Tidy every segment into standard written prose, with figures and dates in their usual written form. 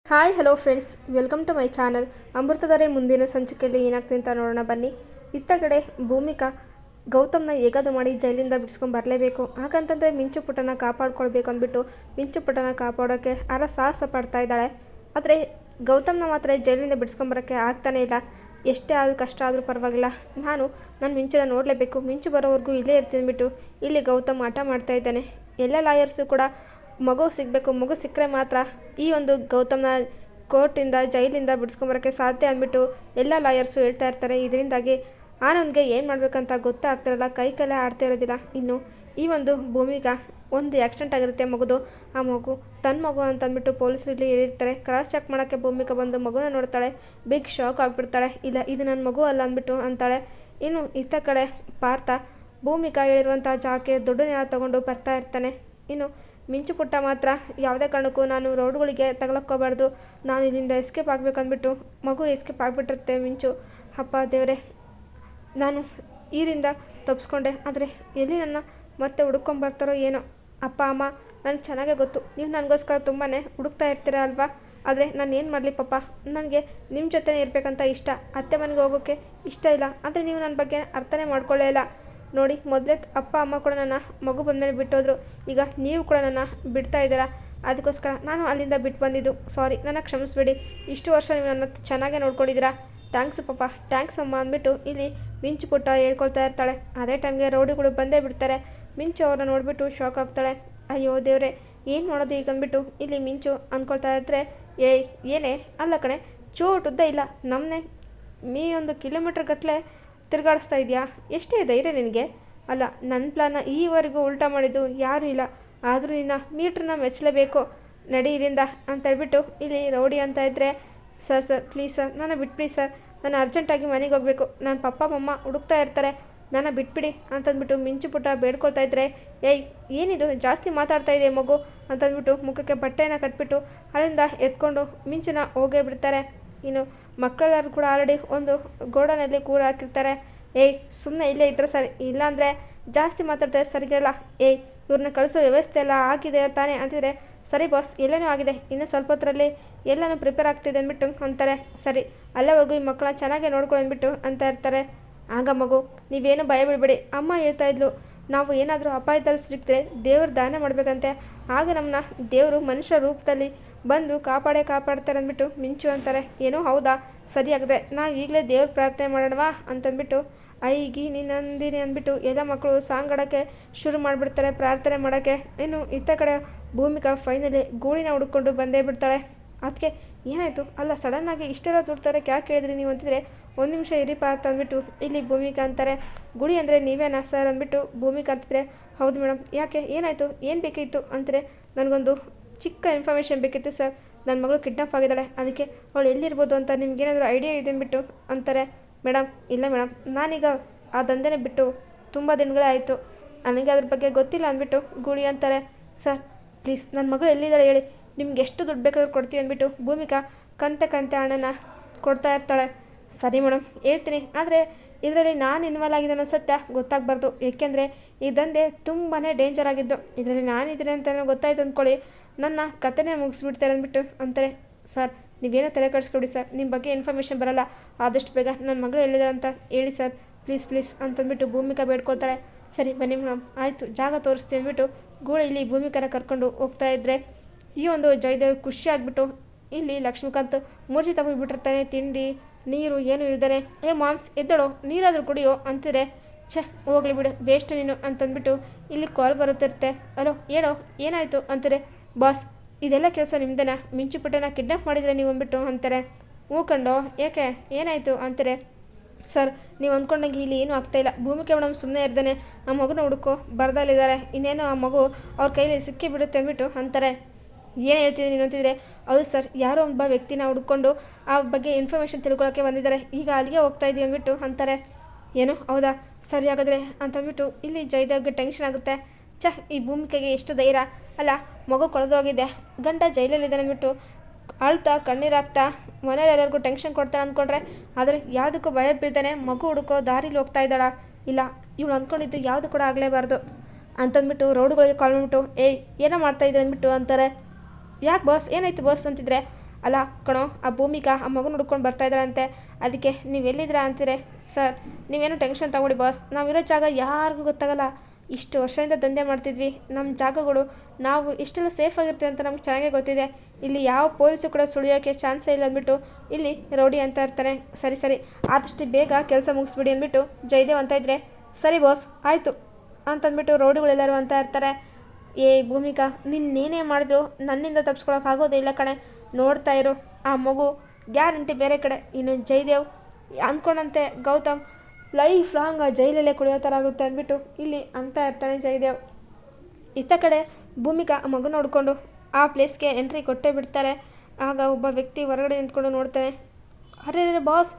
Hi hello friends, welcome to my channel. Amruthadhaare ಮುಂದಿನ ಸಂಚಿಕೆಯಲ್ಲಿ ಏನಾಗ್ತದೆ ಅಂತ ನೋಡೋಣ ಬನ್ನಿ. ಇತ್ತ ಕಡೆ ಭೂಮಿಕಾ ಗೌತಮ್ನ ಹೇಗಾದರೂ ಮಾಡಿ ಜೈಲಿಂದ ಬಿಡಿಸ್ಕೊಂಡು ಬರಲೇಬೇಕು, ಹಾಗಂತಂದರೆ ಮಿಂಚು ಪುಟ್ಟನ ಕಾಪಾಡ್ಕೊಳ್ಬೇಕು ಅಂದ್ಬಿಟ್ಟು ಮಿಂಚು ಪುಟ್ಟನ ಕಾಪಾಡೋಕ್ಕೆ ಸಾಹಸ ಪಡ್ತಾ ಇದ್ದಾಳೆ. ಆದರೆ ಗೌತಮ್ನ ಮಾತ್ರ ಜೈಲಿಂದ ಬಿಡಿಸ್ಕೊಂಬರೋಕ್ಕೆ ಆಗ್ತಾನೇ ಇಲ್ಲ. ಎಷ್ಟೇ ಆದರೂ ಕಷ್ಟ ಆದರೂ ಪರವಾಗಿಲ್ಲ, ನಾನು ಮಿಂಚುನ ನೋಡಲೇಬೇಕು, ಮಿಂಚು ಬರೋವರೆಗೂ ಇಲ್ಲೇ ಇರ್ತೀನಿ ಅಂದ್ಬಿಟ್ಟು ಇಲ್ಲಿ ಗೌತಮ್ ಆಟ ಮಾಡ್ತಾ ಇದ್ದಾನೆ. ಎಲ್ಲ ಲಾಯರ್ಸು ಕೂಡ ಮಗು ಸಿಗಬೇಕು, ಮಗು ಸಿಕ್ಕರೆ ಮಾತ್ರ ಈ ಒಂದು ಗೌತಮ್ನ ಕೋರ್ಟಿಂದ ಜೈಲಿಂದ ಬಿಡಿಸ್ಕೊಂಬರೋಕ್ಕೆ ಸಾಧ್ಯ ಅಂದ್ಬಿಟ್ಟು ಎಲ್ಲ ಲಾಯರ್ಸು ಹೇಳ್ತಾ ಇರ್ತಾರೆ. ಇದರಿಂದಾಗಿ ಆನಂದ್ಗೆ ಏನು ಮಾಡಬೇಕಂತ ಗೊತ್ತಾಗ್ತಿರಲ್ಲ, ಕೈಕಲ್ಲೇ ಆಡ್ತಾ ಇರೋದಿಲ್ಲ. ಇನ್ನು ಈ ಒಂದು ಭೂಮಿಗೆ ಒಂದು ಆಕ್ಸಿಡೆಂಟ್ ಆಗಿರುತ್ತೆ ಮಗುದು. ಆ ಮಗು ತನ್ನ ಮಗು ಅಂತಂದ್ಬಿಟ್ಟು ಪೊಲೀಸರಲ್ಲಿ ಹೇಳಿರ್ತಾರೆ. ಕ್ರಾಸ್ ಚೆಕ್ ಮಾಡೋಕ್ಕೆ ಭೂಮಿಕಾ ಬಂದು ಮಗುನ ನೋಡ್ತಾಳೆ. ಬಿಗ್ ಶಾಕ್ ಆಗಿಬಿಡ್ತಾಳೆ. ಇಲ್ಲ, ಇದು ನನ್ನ ಮಗು ಅಲ್ಲ ಅಂದ್ಬಿಟ್ಟು ಅಂತಾಳೆ. ಇನ್ನು ಇತ್ತ ಕಡೆ ಪಾರ್ಥ ಭೂಮಿಕಾ ಹೇಳಿರುವಂಥ ಜಾಗಕ್ಕೆ ದುಡ್ಡನ್ನೆಲ್ಲ ತಗೊಂಡು ಬರ್ತಾ ಇರ್ತಾನೆ. ಇನ್ನು ಮಿಂಚು ಪುಟ್ಟ ಮಾತ್ರ ಯಾವುದೇ ಕಾರಣಕ್ಕೂ ನಾನು ರೋಡ್ಗಳಿಗೆ ತಗೊಳಕ್ಕೋಬಾರ್ದು, ನಾನು ಇಲ್ಲಿಂದ ಎಸ್ಕೇಪ್ ಆಗಬೇಕಂದ್ಬಿಟ್ಟು ಮಗು ಎಸ್ಕೇಪ್ ಆಗಿಬಿಟ್ಟಿರುತ್ತೆ. ಮಿಂಚು, ಅಪ್ಪ ದೇವರೇ, ನಾನು ಈರಿಂದ ತಪ್ಪಿಸ್ಕೊಂಡೆ, ಆದರೆ ಎಲ್ಲಿ ನನ್ನ ಮತ್ತೆ ಹುಡ್ಕೊಂಬರ್ತಾರೋ ಏನೋ. ಅಪ್ಪ ಅಮ್ಮ, ನನಗೆ ಚೆನ್ನಾಗೇ ಗೊತ್ತು, ನೀವು ನನಗೋಸ್ಕರ ತುಂಬಾ ಹುಡುಕ್ತಾ ಇರ್ತೀರ ಅಲ್ವಾ. ಆದರೆ ನಾನು ಏನು ಮಾಡಲಿ ಪಾಪ, ನನಗೆ ನಿಮ್ಮ ಜೊತೆನೇ ಇರಬೇಕಂತ ಇಷ್ಟ, ಅತ್ತೆ ಮನೆಗೆ ಹೋಗೋಕ್ಕೆ ಇಷ್ಟ ಇಲ್ಲ. ಆದರೆ ನೀವು ನನ್ನ ಬಗ್ಗೆ ಅರ್ಥನೇ ಮಾಡ್ಕೊಳ್ಳೇ ಇಲ್ಲ ನೋಡಿ. ಮೊದಲೇ ಅಪ್ಪ ಅಮ್ಮ ಕೂಡ ನನ್ನ ಮಗು ಬಂದಮೇಲೆ ಬಿಟ್ಟೋದ್ರು, ಈಗ ನೀವು ಕೂಡ ನನ್ನ ಬಿಡ್ತಾ ಇದ್ದೀರಾ. ಅದಕ್ಕೋಸ್ಕರ ನಾನು ಅಲ್ಲಿಂದ ಬಿಟ್ಟು ಬಂದಿದ್ದು. ಸಾರಿ, ನನ್ನ ಕ್ಷಮಿಸ್ಬೇಡಿ. ಇಷ್ಟು ವರ್ಷ ನೀವು ನನ್ನ ಚೆನ್ನಾಗೇ ನೋಡ್ಕೊಂಡಿದ್ದೀರಾ. ಥ್ಯಾಂಕ್ಸು ಪಾಪ, ಥ್ಯಾಂಕ್ಸ್ ಅಮ್ಮ ಅಂದ್ಬಿಟ್ಟು ಇಲ್ಲಿ ಮಿಂಚು ಪುಟ್ಟ ಹೇಳ್ಕೊಳ್ತಾ ಇರ್ತಾಳೆ. ಅದೇ ಟೈಮ್ಗೆ ರೌಡಿಗಳು ಬಂದೇ ಬಿಡ್ತಾರೆ. ಮಿಂಚು ಅವ್ರನ್ನ ನೋಡಿಬಿಟ್ಟು ಶಾಕ್ ಆಗ್ತಾಳೆ. ಅಯ್ಯೋ ದೇವ್ರೆ, ಏನು ಮಾಡೋದು ಈಗ ಅಂದ್ಬಿಟ್ಟು ಇಲ್ಲಿ ಮಿಂಚು ಅಂದ್ಕೊಳ್ತಾ ಇರ್ತಾರೆ. ಏನೇ ಅಲ್ಲ ಕಣೆ, ಚೋಟುದ್ದ ಇಲ್ಲ, ನಮ್ಮನೆ ಒಂದು ಕಿಲೋಮೀಟ್ರ್ ಗಟ್ಟಲೆ ತಿರುಗಾಡಿಸ್ತಾ ಇದೆಯಾ, ಎಷ್ಟೇ ಧೈರ್ಯ ನಿನಗೆ. ಅಲ್ಲ, ನನ್ನ ಪ್ಲಾನ್ನ ಈವರೆಗೂ ಉಲ್ಟಾ ಮಾಡಿದ್ದು ಯಾರೂ ಇಲ್ಲ, ಆದರೂ ನಿನ್ನ ಮೀಟ್ರನ್ನ ಮೆಚ್ಚಲೇಬೇಕು, ನಡಿ ಇಲ್ಲಿಂದ ಅಂತೇಳ್ಬಿಟ್ಟು ಇಲ್ಲಿ ರೌಡಿ ಅಂತ ಇದ್ದರೆ. ಸರ್ ಪ್ಲೀಸ್ ಸರ್, ನನ್ನ ಬಿಟ್ಬಿಡಿ ಸರ್, ನಾನು ಅರ್ಜೆಂಟಾಗಿ ಮನೆಗೆ ಹೋಗಬೇಕು, ನನ್ನ ಪಪ್ಪ ಮಮ್ಮ ಹುಡುಕ್ತಾ ಇರ್ತಾರೆ, ನನ್ನ ಬಿಟ್ಬಿಡಿ ಅಂತಂದ್ಬಿಟ್ಟು ಮಿಂಚು ಪುಟ್ಟ ಬೇಡ್ಕೊಳ್ತಾ ಇದ್ದರೆ. ಏನಿದು ಜಾಸ್ತಿ ಮಾತಾಡ್ತಾ ಇದೆ ಮಗು ಅಂತಂದ್ಬಿಟ್ಟು ಮುಖಕ್ಕೆ ಬಟ್ಟೆನ ಕಟ್ಬಿಟ್ಟು ಅಲ್ಲಿಂದ ಎತ್ಕೊಂಡು ಮಿಂಚುನ ಹೋಗೇ ಬಿಡ್ತಾರೆ. ಇನ್ನು ಮಕ್ಕಳೆಲ್ಲರೂ ಕೂಡ ಆಲ್ರೆಡಿ ಒಂದು ಗೋಡನಲ್ಲಿ ಕೂಡ ಹಾಕಿರ್ತಾರೆ. ಸುಮ್ಮನೆ ಇಲ್ಲೇ ಇದ್ರೆ ಸರಿ, ಇಲ್ಲಾಂದರೆ ಜಾಸ್ತಿ ಮಾತಾಡ್ತಾರೆ ಸರಿಗಿರಲ್ಲ. ಇವ್ರನ್ನ ಕಳಿಸೋ ವ್ಯವಸ್ಥೆ ಎಲ್ಲ ಆಗಿದೆ ತಾನೇ ಅಂತಿದ್ರೆ. ಸರಿ ಬಾಸ್, ಎಲ್ಲನೂ ಆಗಿದೆ, ಇನ್ನು ಸ್ವಲ್ಪ ಹೊತ್ತರಲ್ಲಿ ಎಲ್ಲನೂ ಪ್ರಿಪೇರ್ ಆಗ್ತಿದೆ ಅಂದ್ಬಿಟ್ಟು ಅಂತಾರೆ. ಸರಿ, ಅಲ್ಲೇ ಹೋಗಿ ಈ ಮಕ್ಕಳನ್ನ ಚೆನ್ನಾಗೇ ನೋಡ್ಕೊಳ್ಳಿ ಅಂದ್ಬಿಟ್ಟು ಅಂತ ಇರ್ತಾರೆ. ಆಗ ಮಗು, ನೀವೇನು ಭಯ ಬಿಡಬೇಡಿ, ಅಮ್ಮ ಹೇಳ್ತಾ ಇದ್ಲು, ನಾವು ಏನಾದರೂ ಅಪಾಯದಲ್ಲಿ ಸಿಕ್ಕಿದ್ರೆ ದೇವ್ರ ದಾನ ಮಾಡಬೇಕಂತೆ, ಆಗ ನಮ್ಮನ್ನ ದೇವರು ಮನುಷ್ಯ ರೂಪದಲ್ಲಿ ಬಂದು ಕಾಪಾಡ್ತಾರೆ ಅಂದ್ಬಿಟ್ಟು ಮಿಂಚು ಅಂತಾರೆ. ಏನೋ ಹೌದಾ, ಸರಿಯಾಗಿದೆ, ನಾವು ಈಗಲೇ ದೇವ್ರ ಪ್ರಾರ್ಥನೆ ಮಾಡೋಣವಾ ಅಂತಂದ್ಬಿಟ್ಟು ಐಗಿ ನೀನಂದಿನಿ ಅಂದ್ಬಿಟ್ಟು ಎಲ್ಲ ಮಕ್ಕಳು ಸಾಂಗ್ ಆಡೋಕ್ಕೆ ಶುರು ಮಾಡಿಬಿಡ್ತಾರೆ, ಪ್ರಾರ್ಥನೆ ಮಾಡೋಕ್ಕೆ. ಇನ್ನು ಇತ್ತ ಕಡೆ ಭೂಮಿಕಾ ಫೈನಲಿ ಗೂಳಿನ ಹುಡ್ಕೊಂಡು ಬಂದೇ ಬಿಡ್ತಾಳೆ. ಅದಕ್ಕೆ ಏನಾಯಿತು, ಅಲ್ಲ ಸಡನ್ನಾಗಿ ಇಷ್ಟೆಲ್ಲ ದುಡ್ಡು ತರಕ್ಕೆ ಯಾಕೆ ಕೇಳಿದ್ರಿ ನೀವು ಅಂತಿದ್ರೆ. ಒಂದು ನಿಮಿಷ ಇರಿಪ ಅಂತ ಅಂದ್ಬಿಟ್ಟು ಇಲ್ಲಿ ಭೂಮಿಕಾ ಅಂತಾರೆ. ಗುಡಿ ಅಂದರೆ ನೀವೇನಾ ಸರ್ ಅಂದ್ಬಿಟ್ಟು ಭೂಮಿಕಾ ಅಂತಿದ್ರೆ. ಹೌದು ಮೇಡಮ್, ಯಾಕೆ ಏನಾಯಿತು, ಏನು ಬೇಕಿತ್ತು ಅಂತಾರೆ. ನನಗೊಂದು ಚಿಕ್ಕ ಇನ್ಫಾರ್ಮೇಷನ್ ಬೇಕಿತ್ತು ಸರ್, ನನ್ನ ಮಗಳು ಕಿಡ್ನಾಪ್ ಆಗಿದ್ದಾಳೆ, ಅದಕ್ಕೆ ಅವಳು ಎಲ್ಲಿರ್ಬೋದು ಅಂತ ನಿಮ್ಗೇನಾದರೂ ಐಡಿಯಾ ಇದೆ ಅಂದ್ಬಿಟ್ಟು ಅಂತಾರೆ. ಮೇಡಮ್, ಇಲ್ಲ ಮೇಡಮ್, ನಾನೀಗ ಆ ದಂಧೆನೇ ಬಿಟ್ಟು ತುಂಬ ದಿನಗಳೇ ಆಯಿತು, ನನಗೆ ಅದ್ರ ಬಗ್ಗೆ ಗೊತ್ತಿಲ್ಲ ಅಂದ್ಬಿಟ್ಟು ಗೂಳಿ ಅಂತಾರೆ. ಸರ್ ಪ್ಲೀಸ್, ನನ್ನ ಮಗಳು ಎಲ್ಲಿದ್ದಾಳೆ ಹೇಳಿ, ನಿಮ್ಗೆ ಎಷ್ಟು ದುಡ್ಡು ಬೇಕಾದ್ರೂ ಕೊಡ್ತೀವಿ ಅಂದ್ಬಿಟ್ಟು ಭೂಮಿಕಾ ಕಂತೆ ಹಣನ ಕೊಡ್ತಾ ಇರ್ತಾಳೆ. ಸರಿ ಮೇಡಮ್, ಹೇಳ್ತೀನಿ, ಆದರೆ ಇದರಲ್ಲಿ ನಾನು ಇನ್ವಾಲ್ವ್ ಆಗಿದ್ದೇನೆ ಸತ್ಯ ಗೊತ್ತಾಗಬಾರ್ದು, ಏಕೆಂದರೆ ಈ ದಂಧೆ ತುಂಬಾ ಡೇಂಜರ್ ಆಗಿದ್ದು, ಇದರಲ್ಲಿ ನಾನಿದ್ದೀನಿ ಅಂತ ಗೊತ್ತಾಯ್ತು ಅಂದ್ಕೊಳ್ಳಿ, ನನ್ನ ಕತೆನೇ ಮುಗಿಸ್ಬಿಡ್ತಾರೆ ಅಂದ್ಬಿಟ್ಟು ಅಂತಾರೆ. ಸರ್ ನೀವೇನೋ ತಲೆ ಕೆಡಿಸ್ಕೊಡಿ ಸರ್, ನಿಮ್ಮ ಬಗ್ಗೆ ಇನ್ಫಾರ್ಮೇಷನ್ ಬರಲ್ಲ, ಆದಷ್ಟು ಬೇಗ ನನ್ನ ಮಗಳು ಎಲ್ಲಿದ್ದಾರೆ ಅಂತ ಹೇಳಿ ಸರ್, ಪ್ಲೀಸ್ ಅಂತಂದ್ಬಿಟ್ಟು ಭೂಮಿಕಾ ಬೇಡ್ಕೊಳ್ತಾಳೆ. ಸರಿ ಬನ್ನಿ ಮೇಡಮ್, ಆಯಿತು, ಜಾಗ ತೋರಿಸ್ತೀನಿ ಅಂದ್ಬಿಟ್ಟು ಗೂಳಿ ಇಲ್ಲಿ ಭೂಮಿಕಾನ ಕರ್ಕೊಂಡು ಹೋಗ್ತಾ ಇದ್ದರೆ. ಈ ಒಂದು ಜಯದೇವ್ ಖುಷಿ ಆಗಿಬಿಟ್ಟು ಇಲ್ಲಿ ಲಕ್ಷ್ಮೀಕಾಂತ್ ಮೂರ್ಛೆ ತಪ್ಪಿಬಿಟ್ಟಿರ್ತಾನೆ. ತಿಂಡಿ ನೀರು ಏನು ಇಲ್ದಾನೆ. ಮಾಮ್ಸ್ ಎದ್ದಳು, ನೀರಾದರೂ ಕುಡಿಯೋ ಅಂತಿದ್ರೆ. ಹೋಗ್ಲಿ ಬಿಡು, ವೇಸ್ಟ್ ನೀನು ಅಂತಂದ್ಬಿಟ್ಟು ಇಲ್ಲಿ ಕಾಲ್ ಬರುತ್ತಿರುತ್ತೆ. ಅಲೋ ಹೇಳೋ, ಏನಾಯಿತು ಅಂತಾರೆ. ಬಾಸ್, ಇದೆಲ್ಲ ಕೆಲಸ ನಿಮ್ದೇನಾ, ಮಿಂಚು ಪುಟ್ಟನ ಕಿಡ್ನಾಪ್ ಮಾಡಿದರೆ ನೀವು ಅಂದ್ಬಿಟ್ಟು ಅಂತಾರೆ. ಹ್ಞೂ ಕಂಡೋ, ಯಾಕೆ ಏನಾಯಿತು ಅಂತಾರೆ. ಸರ್ ನೀವು ಅಂದ್ಕೊಂಡಂಗೆ ಇಲ್ಲಿ ಏನೂ ಆಗ್ತಾಯಿಲ್ಲ, ಭೂಮಿಕೆ ಮೇಡಮ್ ಸುಮ್ಮನೆ ಇರ್ದಾನೆ ಆ ಮಗುನ ಹುಡುಕೋ ಬರ್ದಲ್ಲಿದ್ದಾರೆ, ಇನ್ನೇನು ಆ ಮಗು ಅವ್ರ ಕೈಲಿ ಸಿಕ್ಕಿ ಬಿಡುತ್ತೆ ಅಂದ್ಬಿಟ್ಟು ಅಂತಾರೆ. ಏನು ಹೇಳ್ತಿದ್ದೀನಿ ನೀನು ಅಂತಿದ್ರೆ. ಹೌದು ಸರ್, ಯಾರೋ ಒಬ್ಬ ವ್ಯಕ್ತಿನ ಹುಡ್ಕೊಂಡು ಆ ಬಗ್ಗೆ ಇನ್ಫಾರ್ಮೇಷನ್ ತಿಳ್ಕೊಳ್ಳೋಕ್ಕೆ ಬಂದಿದ್ದಾರೆ, ಈಗ ಅಲ್ಲಿಗೆ ಹೋಗ್ತಾ ಇದ್ದೀವಿ ಅಂದ್ಬಿಟ್ಟು ಅಂತಾರೆ. ಏನು ಹೌದಾ, ಸರಿ ಹಾಗಾದರೆ ಅಂತಂದ್ಬಿಟ್ಟು ಇಲ್ಲಿ ಜಯದೇವ್ಗೆ ಟೆನ್ಷನ್ ಆಗುತ್ತೆ. ಈ ಭೂಮಿಕೆಗೆ ಎಷ್ಟು ಧೈರ್ಯ, ಅಲ್ಲ ಮಗು ಕಳೆದೋಗಿದೆ, ಗಂಡ ಜೈಲಲ್ಲಿದ್ದಾನೆ ಅಂದ್ಬಿಟ್ಟು ಅಳ್ತಾ ಕಣ್ಣೀರಾಗ್ತಾ ಮನೇಲೆಲ್ಲರಿಗೂ ಟೆನ್ಷನ್ ಕೊಡ್ತಾನೆ ಅಂದ್ಕೊಂಡ್ರೆ, ಆದರೆ ಯಾವುದಕ್ಕೂ ಭಯ ಬೀಳ್ತಾನೆ ಮಗು ಹುಡುಕೋ ದಾರಿಲಿ ಹೋಗ್ತಾ ಇದ್ದಾಳ. ಇಲ್ಲ, ಇವಳು ಅಂದ್ಕೊಂಡಿದ್ದು ಯಾವುದು ಕೂಡ ಆಗಲೇಬಾರ್ದು ಅಂತಂದ್ಬಿಟ್ಟು ರೌಡುಗಳಿಗೆ ಕಾಲ್ ಮಾಡಿಬಿಟ್ಟು ಏನೋ ಮಾಡ್ತಾಯಿದ್ದೆ ಅಂದ್ಬಿಟ್ಟು ಅಂತಾರೆ. ಯಾಕೆ ಬಾಸ್, ಏನಾಯ್ತು ಬಾಸ್ ಅಂತಿದ್ರೆ. ಅಲ್ಲ ಕಣೋ, ಆ ಭೂಮಿಕಾ ಆ ಮಗನ ಹುಡ್ಕೊಂಡು ಬರ್ತಾ ಇದ್ದಾಳಂತೆ, ಅದಕ್ಕೆ ನೀವೆಲ್ಲಿದ್ದೀರಾ ಅಂತೀರೆ. ಸರ್ ನೀವೇನು ಟೆನ್ಷನ್ ತಗೊಳ್ಳಿ ಬಾಸ್, ನಾವಿರೋ ಜಾಗ ಯಾರಿಗೂ ಗೊತ್ತಾಗಲ್ಲ. ಇಷ್ಟು ವರ್ಷದಿಂದ ದಂಧೆ ಮಾಡ್ತಿದ್ವಿ, ನಮ್ಮ ಜಾಗಗಳು ನಾವು ಇಷ್ಟೆಲ್ಲ ಸೇಫ್ ಆಗಿರ್ತೀವಿ ಅಂತ ನಮ್ಗೆ ಚೆನ್ನಾಗೇ ಗೊತ್ತಿದೆ. ಇಲ್ಲಿ ಯಾವ ಪೊಲೀಸು ಕೂಡ ಸುಳಿಯೋಕ್ಕೆ ಚಾನ್ಸೇ ಇಲ್ಲ ಅಂದ್ಬಿಟ್ಟು ಇಲ್ಲಿ ರೌಡಿ ಅಂತ ಇರ್ತಾನೆ. ಸರಿ ಸರಿ, ಆದಷ್ಟು ಬೇಗ ಕೆಲಸ ಮುಗಿಸ್ಬಿಡಿ ಅಂದ್ಬಿಟ್ಟು ಜಯದೇವ್ ಅಂತ ಇದ್ರೆ, ಸರಿ ಬಾಸ್ ಆಯಿತು ಅಂತಂದ್ಬಿಟ್ಟು ರೌಡಿಗಳೆಲ್ಲರೂ ಅಂತ ಇರ್ತಾರೆ. ಏ ಭೂಮಿಕಾ, ನಿನ್ನೇನೇ ಮಾಡಿದ್ರು ನನ್ನಿಂದ ತಪ್ಪಿಸ್ಕೊಳಕ್ಕಾಗೋದೇ ಇಲ್ಲ ಕಣೆ. ನೋಡ್ತಾ ಇರು, ಆ ಮಗು ಗ್ಯಾರಂಟಿ ಬೇರೆ ಕಡೆ. ಇನ್ನು ಜಯದೇವ್ ಅಂದ್ಕೊಂಡಂತೆ ಗೌತಮ್ ಲೈಫ್ ಲಾಂಗ್ ಆ ಜೈಲಲ್ಲೇ ಕುಡಿಯೋ ಥರ ಆಗುತ್ತೆ ಅಂದ್ಬಿಟ್ಟು ಇಲ್ಲಿ ಅಂತ ಇರ್ತಾನೆ ಜಯದೇವ್. ಇತ್ತ ಕಡೆ ಭೂಮಿಕಾ ಆ ಮಗನ ನೋಡಿಕೊಂಡು ಆ ಪ್ಲೇಸ್ಗೆ ಎಂಟ್ರಿ ಕೊಟ್ಟೇ ಬಿಡ್ತಾರೆ. ಆಗ ಒಬ್ಬ ವ್ಯಕ್ತಿ ಹೊರಗಡೆ ನಿಂತ್ಕೊಂಡು ನೋಡ್ತಾನೆ. ಅರೆ ಬಾಸ್,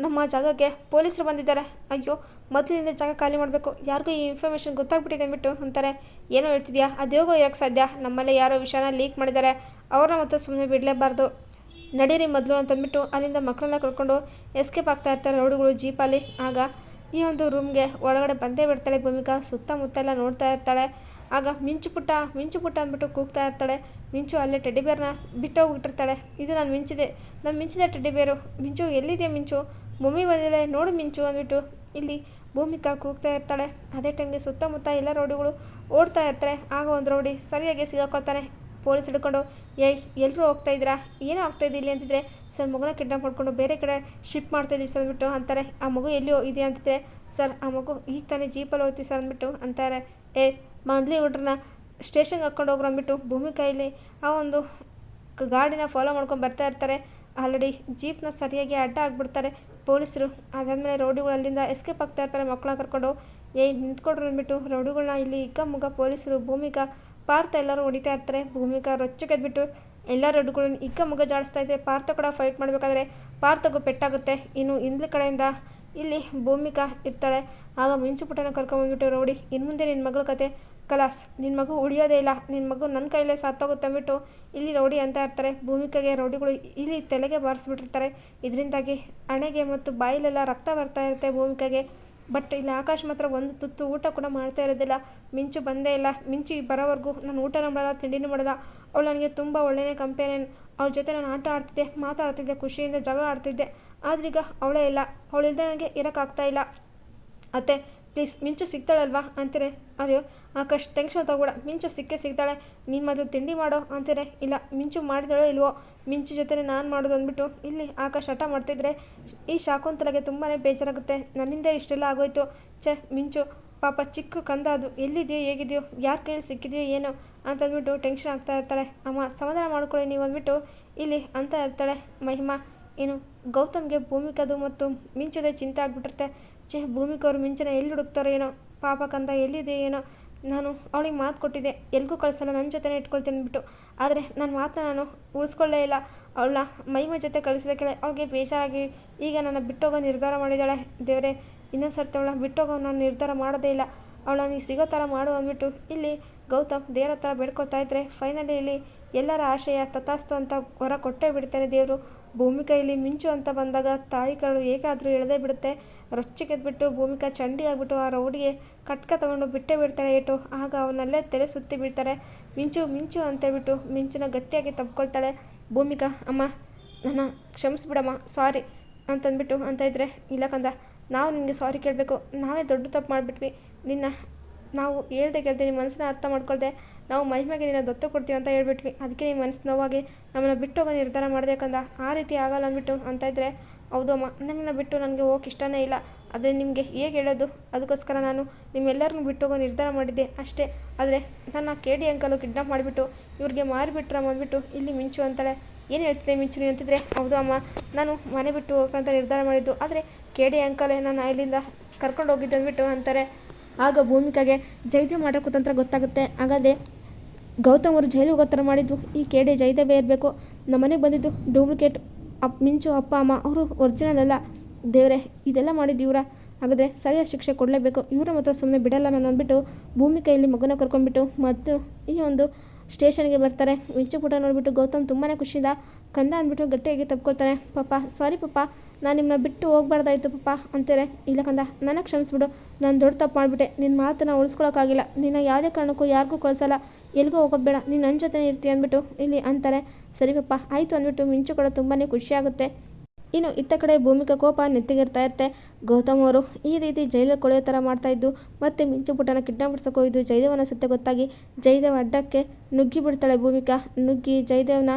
ನಮ್ಮ ಜಾಗಕ್ಕೆ ಪೊಲೀಸರು ಬಂದಿದ್ದಾರೆ. ಅಯ್ಯೋ, ಮೊದಲಿನಿಂದ ಜಾಗ ಖಾಲಿ ಮಾಡಬೇಕು, ಯಾರಿಗೂ ಈ ಇನ್ಫಾರ್ಮೇಷನ್ ಗೊತ್ತಾಗ್ಬಿಟ್ಟಿದೆ ಅಂದ್ಬಿಟ್ಟು ಅಂತಾರೆ. ಏನೋ ಹೇಳ್ತಿದ್ಯಾ, ಅದ್ಯೋಗೋ ಇರೋಕ್ಕೆ ಸಾಧ್ಯ, ನಮ್ಮಲ್ಲೇ ಯಾರೋ ವಿಷಯನ ಲೀಕ್ ಮಾಡಿದ್ದಾರೆ, ಅವ್ರನ್ನ ಮತ್ತೆ ಸುಮ್ಮನೆ ಬಿಡಲೇಬಾರ್ದು, ನಡೀರಿ ಮೊದಲು ಅಂತಂದ್ಬಿಟ್ಟು ಅಲ್ಲಿಂದ ಮಕ್ಕಳನ್ನ ಕರ್ಕೊಂಡು ಎಸ್ಕೇಪ್ ಆಗ್ತಾ ಇರ್ತಾರೆ ರೌಡಿಗಳು ಜೀಪಲ್ಲಿ. ಆಗ ಈ ಒಂದು ರೂಮ್ಗೆ ಒಳಗಡೆ ಬಂದೇ ಬಿಡ್ತಾಳೆ ಭೂಮಿಕಾ. ಸುತ್ತಮುತ್ತ ಎಲ್ಲ ನೋಡ್ತಾ ಇರ್ತಾಳೆ. ಆಗ ಮಿಂಚು ಪುಟ್ಟ ಅಂದ್ಬಿಟ್ಟು ಕೂಗ್ತಾ ಇರ್ತಾಳೆ. ಮಿಂಚು ಅಲ್ಲೇ ಟೆಡ್ಡಿಬೇರ್ನ ಬಿಟ್ಟೋಗ್ಬಿಟ್ಟಿರ್ತಾಳೆ. ಇದು ನಾನು ಮಿಂಚಿದೆ ಟೆಡ್ಡಿಬೇರು. ಮಿಂಚು ಎಲ್ಲಿದೆ ಮಿಂಚು, ಮಮ್ಮಿ ಬಂದಿದೆ ನೋಡು ಮಿಂಚು ಅಂದ್ಬಿಟ್ಟು ಇಲ್ಲಿ ಭೂಮಿಕಾ ಕೂಗ್ತಾ ಇರ್ತಾಳೆ. ಅದೇ ಟೈಮ್ಗೆ ಸುತ್ತಮುತ್ತ ಎಲ್ಲ ರೌಡಿಗಳು ಓಡ್ತಾ ಇರ್ತಾರೆ. ಆಗ ಒಂದು ರೌಡಿ ಸರಿಯಾಗಿ ಸಿಗಾಕೋತಾನೆ. ಪೊಲೀಸ್ ಹಿಡ್ಕೊಂಡು, ಏಯ್ ಎಲ್ಲರೂ ಹೋಗ್ತಾ ಇದ್ದೀರಾ, ಏನೋ ಆಗ್ತಾ ಇದ್ದಿಲ್ಲ ಅಂತಿದ್ರೆ, ಸರ್ ಮಗುನ ಕಿಡ್ನಾಪ್ ಮಾಡ್ಕೊಂಡು ಬೇರೆ ಕಡೆ ಶಿಫ್ಟ್ ಮಾಡ್ತಾಯಿದ್ದೀವಿ ಸರ್ ಅಂದ್ಬಿಟ್ಟು ಅಂತಾರೆ. ಆ ಮಗು ಎಲ್ಲಿ ಇದೆ ಅಂತಿದ್ರೆ, ಸರ್ ಆ ಮಗು ಈಗ ತಾನೇ ಜೀಪಲ್ಲಿ ಹೋಗ್ತೀವಿ ಸರ್ ಅಂದ್ಬಿಟ್ಟು ಅಂತಾರೆ. ಮೊದಲೇ ಹುಡ್ರನ್ನ ಸ್ಟೇಷನ್ಗೆ ಹಾಕ್ಕೊಂಡು ಹೋಗ್ರು ಅಂದ್ಬಿಟ್ಟು ಭೂಮಿಕಾಯಲ್ಲಿ ಆ ಒಂದು ಗಾಡಿನ ಫಾಲೋ ಮಾಡ್ಕೊಂಡು ಬರ್ತಾ ಇರ್ತಾರೆ. ಆಲ್ರೆಡಿ ಜೀಪ್ನ ಸರಿಯಾಗಿ ಅಡ್ಡ ಆಗಿಬಿಡ್ತಾರೆ ಪೊಲೀಸರು. ಅದಾದಮೇಲೆ ರೌಡಿಗಳು ಅಲ್ಲಿಂದ ಎಸ್ಕೇಪ್ ಆಗ್ತಾ ಇರ್ತಾರೆ ಮಕ್ಕಳನ್ನ ಕರ್ಕೊಂಡು. ನಿಂತ್ಕೊಡ್ರು ಅಂದ್ಬಿಟ್ಟು ರೌಡಿಗಳನ್ನ ಇಲ್ಲಿ ಮುಗ ಪೊಲೀಸರು ಭೂಮಿಕಾ ಪಾರ್ಥ ಎಲ್ಲರೂ ಹೊಡಿತಾ ಇರ್ತಾರೆ. ಭೂಮಿಕಾ ರೊಚ್ಚಗೆದ್ಬಿಟ್ಟು ಎಲ್ಲ ರೌಡಿಗಳನ್ನ ಮುಗ ಜಾಡಿಸ್ತಾ ಇದ್ದರೆ ಪಾರ್ಥ ಕೂಡ ಫೈಟ್ ಮಾಡಬೇಕಾದ್ರೆ ಪಾರ್ಥಗೂ ಪೆಟ್ಟಾಗುತ್ತೆ. ಇನ್ನು ಹಿಂದ್ಲ ಕಡೆಯಿಂದ ಇಲ್ಲಿ ಭೂಮಿಕಾ ಇರ್ತಾಳೆ. ಆಗ ಮಿಂಚು ಪುಟ್ಟನ ಕರ್ಕೊಂಬಂದ್ಬಿಟ್ಟು ರೌಡಿ, ಇನ್ನು ಮುಂದೆ ನಿನ್ನ ಮಗಳ ಕತೆ ಕಲಾಸ್, ನಿನ್ನ ಮಗು ಉಳಿಯೋದೇ ಇಲ್ಲ, ನಿನ್ನ ಮಗು ನನ್ನ ಕೈಲೇ ಸಾತ್ತೋಗುತ್ತೆ ಅಂದ್ಬಿಟ್ಟು ಇಲ್ಲಿ ರೌಡಿ ಅಂತ ಇರ್ತಾರೆ. ಭೂಮಿಕಾಗೆ ರೌಡಿಗಳು ಇಲ್ಲಿ ತಲೆಗೆ ಬಾರಿಸ್ಬಿಟ್ಟಿರ್ತಾರೆ. ಇದರಿಂದಾಗಿ ಹಣೆಗೆ ಮತ್ತು ಬಾಯಿಲೆಲ್ಲ ರಕ್ತ ಬರ್ತಾ ಇರುತ್ತೆ ಭೂಮಿಕಾಗೆ. ಬಟ್ ಇಲ್ಲಿ ಆಕಾಶ್ ಮಾತ್ರ ಒಂದು ತುತ್ತು ಊಟ ಕೂಡ ಮಾಡ್ತಾ ಇರೋದಿಲ್ಲ. ಮಿಂಚು ಬಂದೇ ಇಲ್ಲ. ಮಿಂಚು ಬರೋವರೆಗೂ ನಾನು ಊಟನೂ ಮಾಡಲ್ಲ, ತಿಂಡಿನೂ ಮಾಡಲ್ಲ. ಅವಳು ನನಗೆ ತುಂಬ ಒಳ್ಳೆಯ ಕಂಪೇನಿಯನ್. ಅವಳ ಜೊತೆ ನಾನು ಆಟ ಆಡ್ತಿದ್ದೆ, ಮಾತಾಡ್ತಿದ್ದೆ, ಖುಷಿಯಿಂದ ಜಗಳ ಆಡ್ತಿದ್ದೆ. ಆದ್ರೀಗ ಅವಳೇ ಇಲ್ಲ. ಅವಳಿಲ್ಲದೆ ನನಗೆ ಇರೋಕ್ಕಾಗ್ತಾ ಇಲ್ಲ. ಅತ್ತೆ ಪ್ಲೀಸ್ ಮಿಂಚು ಸಿಗ್ತಾಳಲ್ವಾ ಅಂತೀರೆ. ಅಯ್ಯೋ ಆಕಾಶ್ ಟೆನ್ಷನ್ ತಗೋಬೇಡ, ಮಿಂಚು ಸಿಗ್ತಾಳೆ, ನೀನು ಮೊದಲು ತಿಂಡಿ ಮಾಡೋ ಅಂತೀರೆ. ಇಲ್ಲ ಮಿಂಚು ಮಾಡಿದಳೋ ಇಲ್ವೋ, ಮಿಂಚು ಜೊತೆ ನಾನು ಮಾಡೋದು ಅಂದ್ಬಿಟ್ಟು ಇಲ್ಲಿ ಆಕಾಶ್ ಹಠ ಮಾಡ್ತಿದ್ರೆ ಈ ಶಾಕುಂತಲೆಗೆ ತುಂಬಾ ಬೇಜಾರಾಗುತ್ತೆ. ನನ್ನಿಂದ ಇಷ್ಟೆಲ್ಲ ಆಗೋಯ್ತು. ಮಿಂಚು ಪಾಪ ಚಿಕ್ಕ ಕಂದ, ಅದು ಎಲ್ಲಿದೆಯೋ ಹೇಗಿದೆಯೋ ಯಾರ ಕೈಯಲ್ಲಿ ಸಿಕ್ಕಿದೆಯೋ ಏನೋ ಅಂತಂದ್ಬಿಟ್ಟು ಟೆನ್ಷನ್ ಆಗ್ತಾ ಇರ್ತಾಳೆ. ಅಮ್ಮ ಸಮಾಧಾನ ಮಾಡ್ಕೊಳ್ಳಿ ನೀವು ಅಂದ್ಬಿಟ್ಟು ಇಲ್ಲಿ ಅಂತ ಇರ್ತಾಳೆ ಮಹಿಮಾ. ಏನು ಗೌತಮ್ಗೆ ಭೂಮಿಕದು ಮತ್ತು ಮಿಂಚದೆ ಚಿಂತೆ ಆಗಿಬಿಟ್ಟಿರುತ್ತೆ. ಭೂಮಿಕಾ ಅವರು ಮಿಂಚನ ಎಲ್ಲಿ ಹುಡುಕ್ತಾರೋ ಏನೋ, ಪಾಪ ಕಂದ ಎಲ್ಲಿದೆ ಏನೋ. ನಾನು ಅವಳಿಗೆ ಮಾತು ಕೊಟ್ಟಿದ್ದೆ, ಎಲ್ಗೂ ಕಳಿಸಲ್ಲ, ನನ್ನ ಜೊತೆನೇ ಇಟ್ಕೊಳ್ತೀನಿ ಅಂದ್ಬಿಟ್ಟು. ಆದರೆ ನನ್ನ ಮಾತನ್ನ ನಾನು ಉಳಿಸ್ಕೊಳ್ಳೇ ಇಲ್ಲ. ಅವಳನ್ನ ಮಹಿಮಾ ಜೊತೆ ಕಳಿಸಿದ ಅವಳಿಗೆ ಬೇಜಾರಾಗಿ ಈಗ ನನ್ನ ಬಿಟ್ಟೋಗೋ ನಿರ್ಧಾರ ಮಾಡಿದ್ದಾಳೆ. ದೇವರೇ, ಇನ್ನೊಂದು ಸರ್ತಿ ಅವಳ ಬಿಟ್ಟೋಗೋ ನಾನು ನಿರ್ಧಾರ ಮಾಡೋದೇ ಇಲ್ಲ, ಅವಳನ್ನ ನೀ ಸಿಗೋ ಥರ ಮಾಡು ಅಂದ್ಬಿಟ್ಟು ಇಲ್ಲಿ ಗೌತಮ್ ದೇವ್ರ ಹತ್ರ ಬೇಡ್ಕೊಳ್ತಾ ಇದ್ರೆ ಫೈನಲಿ ಇಲ್ಲಿ ಎಲ್ಲರ ಆಶಯ ತಥಾಸ್ತು ಅಂತ ಹೊರ ಕೊಟ್ಟೇ ಬಿಡ್ತಾನೆ ದೇವರು. ಭೂಮಿಕಾ ಇಲ್ಲಿ ಮಿಂಚು ಅಂತ ಬಂದಾಗ ತಾಯಿ ಕರಳು ಹೇಗಾದರೂ ಎಳೆದೇ ಬಿಡುತ್ತೆ. ರೊಚ್ಚಿಗೆದ್ಬಿಟ್ಟು ಭೂಮಿಕಾ ಚಂಡಿ ಆಗಿಬಿಟ್ಟು ಆ ರೌಡಿಗೆ ಕಟ್ಕ ತೊಗೊಂಡು ಬಿಟ್ಟೇ ಬಿಡ್ತಾಳೆ ಏಟು. ಆಗ ಅವನಲ್ಲೇ ತಲೆ ಸುತ್ತಿ ಬೀಳ್ತಾರೆ. ಮಿಂಚು ಅಂತೇಳ್ಬಿಟ್ಟು ಮಿಂಚುನ ಗಟ್ಟಿಯಾಗಿ ತಬ್ಕೊಳ್ತಾಳೆ ಭೂಮಿಕಾ. ಅಮ್ಮ ನನ್ನ ಕ್ಷಮಿಸ್ಬಿಡಮ್ಮ, ಸಾರಿ ಅಂತಂದ್ಬಿಟ್ಟು ಅಂತ ಇದ್ರೆ, ಇಲ್ಲ ಕಂದ ನಾವು ನಿನಗೆ ಸಾರಿ ಕೇಳಬೇಕು, ನಾವೇ ದೊಡ್ಡ ತಪ್ಪು ಮಾಡಿಬಿಟ್ವಿ, ನಾವು ಹೇಳ್ದೆ ನಿಮ್ಮ ಮನಸ್ಸನ್ನ ಅರ್ಥ ಮಾಡ್ಕೊಳ್ದೆ ನಾವು ಮಹಿಮೆಗೆ ನಿನ್ನ ದತ್ತು ಕೊಡ್ತೀವಿ ಅಂತ ಹೇಳ್ಬಿಟ್ವಿ, ಅದಕ್ಕೆ ನಿಮ್ಮ ಮನಸ್ಸು ನೋವಾಗಿ ನಮ್ಮನ್ನು ಬಿಟ್ಟು ಹೋಗೋ ನಿರ್ಧಾರ ಮಾಡಬೇಕಂದ. ಆ ರೀತಿ ಆಗಲ್ಲ ಅಂದ್ಬಿಟ್ಟು ಅಂತ ಇದ್ದರೆ, ಹೌದು ಅಮ್ಮ ನಮ್ಮನ್ನ ಬಿಟ್ಟು ನನಗೆ ಹೋಗೋಕೆ ಇಷ್ಟನೇ ಇಲ್ಲ, ಆದರೆ ನಿಮಗೆ ಹೇಗೆ ಹೇಳೋದು, ಅದಕ್ಕೋಸ್ಕರ ನಾನು ನಿಮ್ಮೆಲ್ಲರನ್ನೂ ಬಿಟ್ಟು ಹೋಗೋ ನಿರ್ಧಾರ ಮಾಡಿದ್ದೆ ಅಷ್ಟೇ. ಆದರೆ ನನ್ನ KD ಅಂಕಲು ಕಿಡ್ನಾಪ್ ಮಾಡಿಬಿಟ್ಟು ಇವ್ರಿಗೆ ಮಾರಿಬಿಟ್ರಮ್ಮ ಅಂದ್ಬಿಟ್ಟು ಇಲ್ಲಿ ಮಿಂಚು ಅಂತಾಳೆ. ಏನು ಹೇಳ್ತಿದ್ದೆ ಮಿಂಚು ನೀನು ಅಂತಿದ್ರೆ, ಹೌದು ಅಮ್ಮ ನಾನು ಮನೆ ಬಿಟ್ಟು ಹೋಗೋಕ್ಕಂತ ನಿರ್ಧಾರ ಮಾಡಿದ್ದು, ಆದರೆ KD ಅಂಕಲೇ ನಾನು ಇಲ್ಲಿಂದ ಕರ್ಕೊಂಡು ಹೋಗಿದ್ದು ಅಂದ್ಬಿಟ್ಟು ಅಂತಾರೆ. ಆಗ ಭೂಮಿಕಾಗೆ ಜಯದೇವ್ ಮಾಡೋ ಕುತಂತ್ರ ಗೊತ್ತಾಗುತ್ತೆ. ಹಾಗಾದರೆ ಗೌತಮ್ ಅವರು ಜೈಲಿಗೆ ಹೋಗೋ ಥರ ಮಾಡಿದ್ದು ಈ KD ಜಯದೇವೇ ಇರಬೇಕು. ನಮ್ಮ ಮನೆಗೆ ಬಂದಿದ್ದು ಡೂಪ್ಲಿಕೇಟ್ ಮಿಂಚು ಅಪ್ಪ ಅಮ್ಮ, ಅವರು ಒರಿಜಿನಲ್ ಅಲ್ಲ. ದೇವರೇ ಇದೆಲ್ಲ ಮಾಡಿದ್ದು ಇವರ, ಹಾಗಾದರೆ ಸರಿಯಾದ ಶಿಕ್ಷೆ ಕೊಡಲೇಬೇಕು, ಇವರ ಮಾತ್ರ ಸುಮ್ಮನೆ ಬಿಡಲ್ಲ ನಾನು ಅಂದ್ಬಿಟ್ಟು ಭೂಮಿಕಾ ಇಲ್ಲಿ ಮಗುನ ಕರ್ಕೊಂಡ್ಬಿಟ್ಟು ಮತ್ತು ಈ ಒಂದು ಸ್ಟೇಷನ್ಗೆ ಬರ್ತಾರೆ. ಮಿಂಚು ಪುಟ ನೋಡಿಬಿಟ್ಟು ಗೌತಮ್ ತುಂಬಾ ಖುಷಿಯಿಂದ ಕಂದ ಅಂದ್ಬಿಟ್ಟು ಗಟ್ಟಿಯಾಗಿ ತಪ್ಕೊಳ್ತಾನೆ. ಪಾಪ ಸಾರಿ ಪಾಪ, ನಾನು ನಿಮ್ಮನ್ನ ಬಿಟ್ಟು ಹೋಗ್ಬಾರ್ದಾಯ್ತು ಪಾಪ ಅಂತಾರೆ. ಇಲ್ಲ ಕಂದ ನನಗೆ ಕ್ಷಮಿಸ್ಬಿಡು, ನಾನು ದೊಡ್ಡ ತಪ್ಪು ಮಾಡಿಬಿಟ್ಟೆ, ನಿನ್ನ ಮಾತನ್ನು ಉಳಿಸ್ಕೊಳಕ್ಕಾಗಿಲ್ಲ, ನಿನ್ನ ಯಾವುದೇ ಕಾರಣಕ್ಕೂ ಯಾರಿಗೂ ಕಳಿಸಲ್ಲ, ಎಲ್ಲಿಗೂ ಹೋಗೋದು ಬೇಡ, ನೀನು ನನ್ನ ಜೊತೆ ಇರ್ತೀಯ ಅಂದ್ಬಿಟ್ಟು ಇಲ್ಲಿ ಅಂತಾರೆ. ಸರಿ ಪಪ್ಪ ಆಯಿತು ಅಂದ್ಬಿಟ್ಟು ಮಿಂಚು ಕೂಡ ತುಂಬಾ ಖುಷಿಯಾಗುತ್ತೆ. ಇನ್ನು ಇತ್ತ ಕಡೆ ಭೂಮಿಕಾ ಕೋಪ ನೆತ್ತಿಗಿರ್ತಾ ಇರುತ್ತೆ. ಗೌತಮ್ ಅವರು ಈ ರೀತಿ ಜೈಲಿಗೆ ಕೊಳೆಯೋ ಥರ ಮಾಡ್ತಾಯಿದ್ದು ಮತ್ತು ಮಿಂಚು ಪುಟ್ಟನ ಕಿಡ್ನಾಪ್ ಮಾಡ್ಸೋಕೆ ಹೋಗಿದ್ದು ಜಯದೇವನ ಸತ್ಯ ಗೊತ್ತಾಗಿ ಜಯದೇವ್ ಅಡ್ಡಕ್ಕೆ ನುಗ್ಗಿ ಬಿಡ್ತಾಳೆ ಭೂಮಿಕಾ. ನುಗ್ಗಿ ಜಯದೇವ್ನ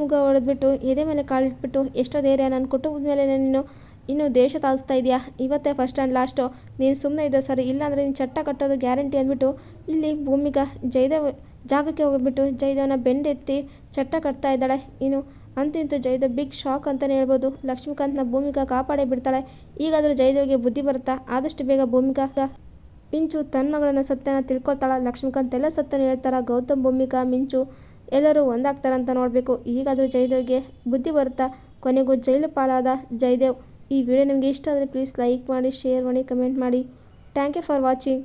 ಮುಗ್ಗ ಹೊಡೆದ್ಬಿಟ್ಟು ಎದೆ ಮೇಲೆ ಕಾಲಿಟ್ಬಿಟ್ಟು, ಎಷ್ಟೋ ಧೈರ್ಯ ನನ್ನ ಕುಟುಂಬದ ಮೇಲೆ ನೀನು ಇನ್ನೂ ದೇಶ ತಾಳಿಸ್ತಾ ಇದೆಯಾ, ಇವತ್ತೇ ಫಸ್ಟ್ ಆ್ಯಂಡ್ ಲಾಸ್ಟು, ನೀನು ಸುಮ್ಮನೆ ಇದೆ ಸರಿ, ಇಲ್ಲಾಂದರೆ ನೀನು ಚಟ್ಟ ಕಟ್ಟೋದು ಗ್ಯಾರಂಟಿ ಅಂದ್ಬಿಟ್ಟು ಇಲ್ಲಿ ಭೂಮಿಕಾ ಜಯದೇವ್ ಜಾಗಕ್ಕೆ ಹೋಗ್ಬಿಟ್ಟು ಜಯದೇವನ ಬೆಂಡೆತ್ತಿ ಚಟ್ಟ ಕಟ್ತಾ ಇದ್ದಾಳೆ. ಇನ್ನು ಅಂತಿಂತೂ ಜಯದೇವ್ ಬಿಗ್ ಶಾಕ್ ಅಂತಲೇ ಹೇಳ್ಬೋದು. ಲಕ್ಷ್ಮೀಕಾಂತ್ನ ಭೂಮಿಕಾ ಕಾಪಾಡೇ ಬಿಡ್ತಾಳೆ. ಈಗಾದರೂ ಜಯದೇವ್ಗೆ ಬುದ್ಧಿ ಬರುತ್ತಾ, ಆದಷ್ಟು ಬೇಗ ಭೂಮಿಕಾ ಮಿಂಚು ತನ್ನ ಮಗಳನ್ನ ಸತ್ಯನ ತಿಳ್ಕೊಳ್ತಾಳ. ಲಕ್ಷ್ಮೀಕಾಂತ್ ಎಲ್ಲ ಸತ್ಯನ ಹೇಳ್ತಾರ. ಗೌತಮ್ ಭೂಮಿಕಾ ಮಿಂಚು ಎಲ್ಲರೂ ಒಂದಾಗ್ತಾರಂತ ನೋಡಬೇಕು. ಈಗಾದರೂ ಜಯದೇವ್ಗೆ ಬುದ್ಧಿ ಬರುತ್ತಾ, ಕೊನೆಗೂ ಜೈಲು ಪಾಲಾದ ಜಯದೇವ್. ಈ ವಿಡಿಯೋ ನಿಮಗೆ ಇಷ್ಟ ಆದರೆ ಪ್ಲೀಸ್ ಲೈಕ್ ಮಾಡಿ, ಶೇರ್ ಮಾಡಿ, ಕಮೆಂಟ್ ಮಾಡಿ. Thank you for watching.